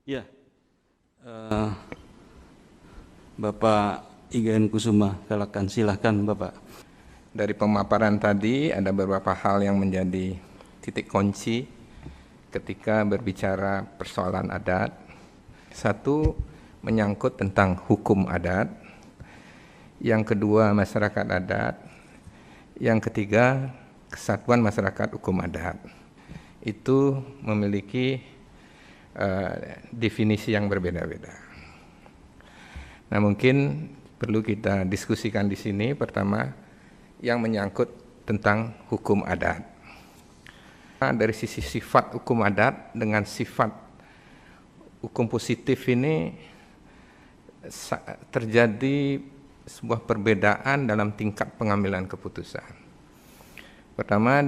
Ya, eh, Bapak IGN Kusuma Kalakan, silahkan Bapak. Dari pemaparan tadi ada beberapa hal yang menjadi titik kunci ketika berbicara persoalan adat. Satu, menyangkut tentang hukum adat. Yang kedua, masyarakat adat. Yang ketiga, kesatuan masyarakat hukum adat. Itu memiliki definisi yang berbeda-beda. Nah, mungkin perlu kita diskusikan di sini. Pertama, yang menyangkut tentang hukum adat. Dari sisi sifat hukum adat dengan sifat hukum positif ini terjadi sebuah perbedaan dalam tingkat pengambilan keputusan. Pertama,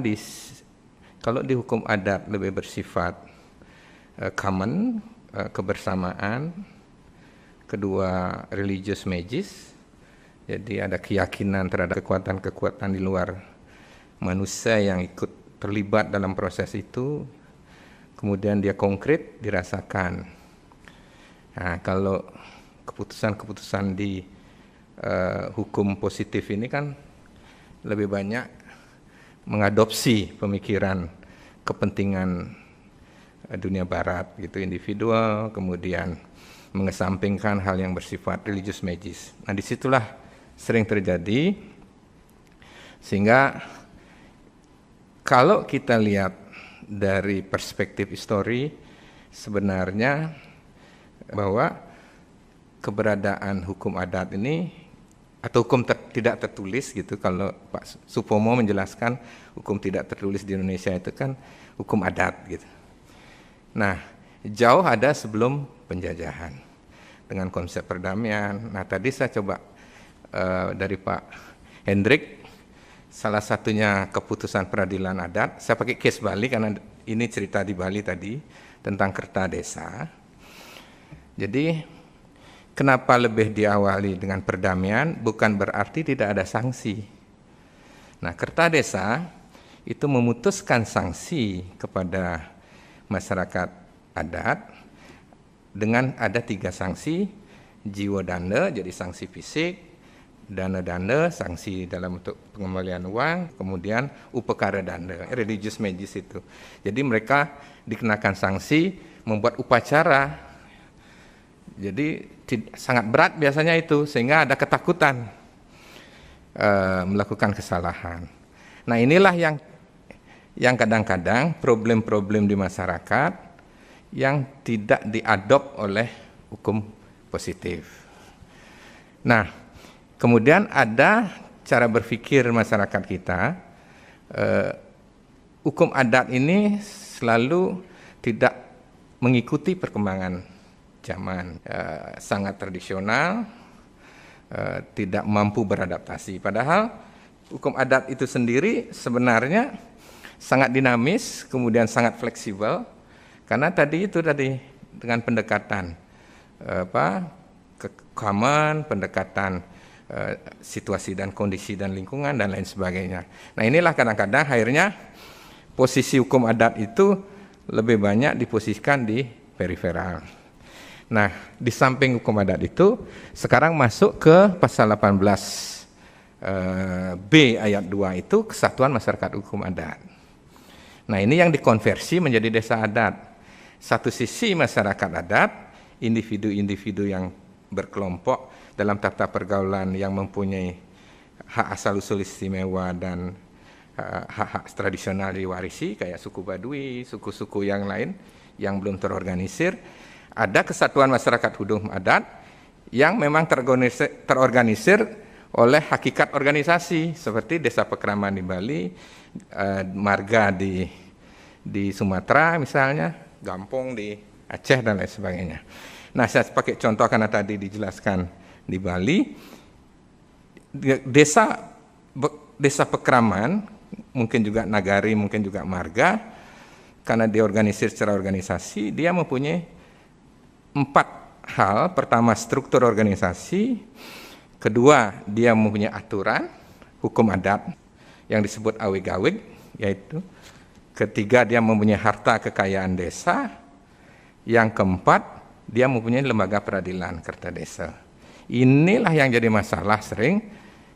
kalau di hukum adat lebih bersifat common, kebersamaan. Kedua, religious magis, jadi ada keyakinan terhadap kekuatan-kekuatan di luar manusia yang ikut terlibat dalam proses itu, kemudian dia konkret dirasakan. Nah, kalau keputusan-keputusan di hukum positif ini kan lebih banyak mengadopsi pemikiran kepentingan dunia barat gitu, individual, kemudian mengesampingkan hal yang bersifat religious magis. Nah, disitulah sering terjadi, sehingga kalau kita lihat dari perspektif histori, sebenarnya bahwa keberadaan hukum adat ini atau hukum tidak tertulis gitu, kalau Pak Supomo menjelaskan hukum tidak tertulis di Indonesia itu kan hukum adat gitu. Nah, jauh ada sebelum penjajahan dengan konsep perdamaian. Nah, tadi saya coba dari Pak Hendrik, salah satunya keputusan peradilan adat. Saya pakai case Bali karena ini cerita di Bali tadi tentang Kertadesa. Jadi kenapa lebih diawali dengan perdamaian? Bukan berarti tidak ada sanksi. Nah, Kertadesa itu memutuskan sanksi kepada masyarakat adat dengan ada 3 sanksi: jiwa danda, jadi sanksi fisik; dana danda, sanksi dalam bentuk pengembalian uang; kemudian upekara danda, religious magis itu. Jadi mereka dikenakan sanksi, membuat upacara. Jadi sangat berat biasanya itu, sehingga ada ketakutan melakukan kesalahan. Nah, inilah yang kadang-kadang problem-problem di masyarakat yang tidak diadop oleh hukum positif. Nah, kemudian ada cara berpikir masyarakat kita, hukum adat ini selalu tidak mengikuti perkembangan zaman, sangat tradisional, tidak mampu beradaptasi. Padahal hukum adat itu sendiri sebenarnya sangat dinamis, kemudian sangat fleksibel. Karena tadi dengan pendekatan kecommon, pendekatan situasi dan kondisi dan lingkungan dan lain sebagainya. Nah, inilah kadang-kadang akhirnya posisi hukum adat itu lebih banyak diposisikan di periferal. Nah, di samping hukum adat itu, sekarang masuk ke pasal 18 B ayat 2 itu kesatuan masyarakat hukum adat. Nah, ini yang dikonversi menjadi desa adat. Satu sisi masyarakat adat, individu-individu yang berkelompok dalam tata pergaulan yang mempunyai hak asal-usul istimewa dan hak-hak tradisional diwarisi, kayak suku Baduy, suku-suku yang lain yang belum terorganisir. Ada kesatuan masyarakat hukum adat yang memang terorganisir oleh hakikat organisasi, seperti desa pekraman di Bali, marga di Sumatera misalnya, Gampong di Aceh dan lain sebagainya. Nah, saya pakai contoh karena tadi dijelaskan di Bali, desa pekraman, mungkin juga nagari, mungkin juga marga, karena diorganisir secara organisasi, dia mempunyai 4 hal. Pertama, struktur organisasi; kedua, dia mempunyai aturan hukum adat yang disebut awig-awig, yaitu ketiga, dia mempunyai harta kekayaan desa; yang keempat, dia mempunyai lembaga peradilan Kertadesa. Inilah yang jadi masalah sering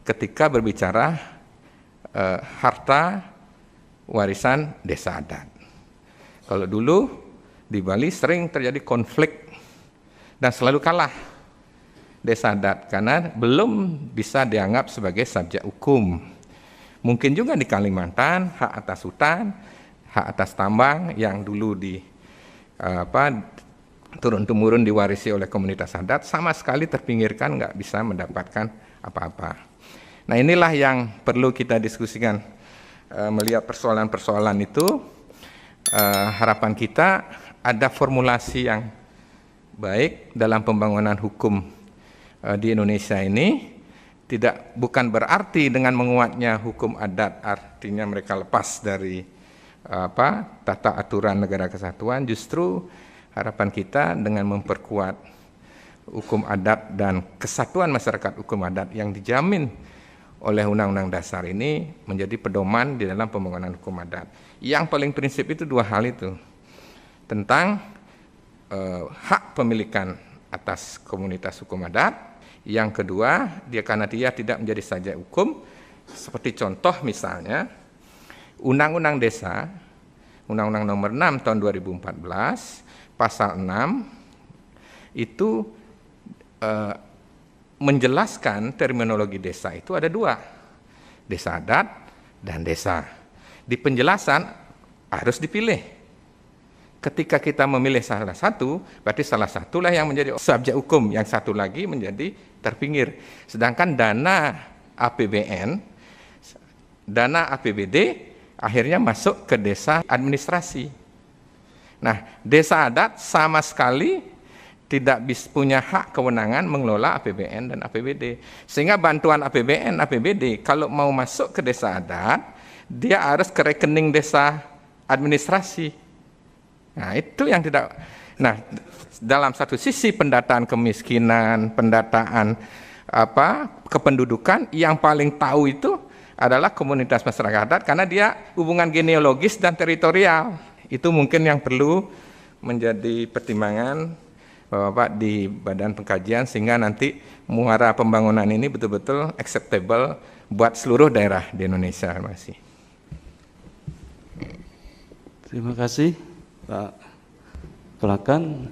ketika berbicara harta warisan desa adat. Kalau dulu di Bali sering terjadi konflik dan selalu kalah desa adat karena belum bisa dianggap sebagai subjek hukum. Mungkin juga di Kalimantan hak atas hutan, hak atas tambang yang dulu turun-temurun diwarisi oleh komunitas adat sama sekali terpinggirkan, nggak bisa mendapatkan apa-apa. Nah, inilah yang perlu kita diskusikan. Melihat persoalan-persoalan itu, harapan kita ada formulasi yang baik dalam pembangunan hukum di Indonesia ini. Bukan berarti dengan menguatnya hukum adat artinya mereka lepas dari tata aturan negara kesatuan. Justru harapan kita dengan memperkuat hukum adat dan kesatuan masyarakat hukum adat yang dijamin oleh Undang-Undang Dasar ini menjadi pedoman di dalam pembangunan hukum adat. Yang paling prinsip itu dua hal itu, tentang hak pemilikan atas komunitas hukum adat. Yang kedua, karena dia tidak menjadi subjek hukum, seperti contoh misalnya Undang-Undang Desa, Undang-Undang Nomor 6 Tahun 2014, Pasal 6 itu menjelaskan terminologi desa itu ada dua, desa adat dan desa. Di penjelasan harus dipilih. Ketika kita memilih salah satu, berarti salah satulah yang menjadi subjek hukum, yang satu lagi menjadi terpinggir. Sedangkan dana APBN, dana APBD akhirnya masuk ke desa administrasi. Nah, desa adat sama sekali tidak punya hak kewenangan mengelola APBN dan APBD. Sehingga bantuan APBN, APBD kalau mau masuk ke desa adat, dia harus ke rekening desa administrasi. Nah, itu yang tidak. Nah, dalam satu sisi pendataan kemiskinan, pendataan kependudukan, yang paling tahu itu adalah komunitas masyarakat adat karena dia hubungan genealogis dan teritorial. Itu mungkin yang perlu menjadi pertimbangan Bapak di Badan Pengkajian sehingga nanti muara pembangunan ini betul-betul acceptable buat seluruh daerah di Indonesia. Terima kasih. Terima kasih Pak Pelakan.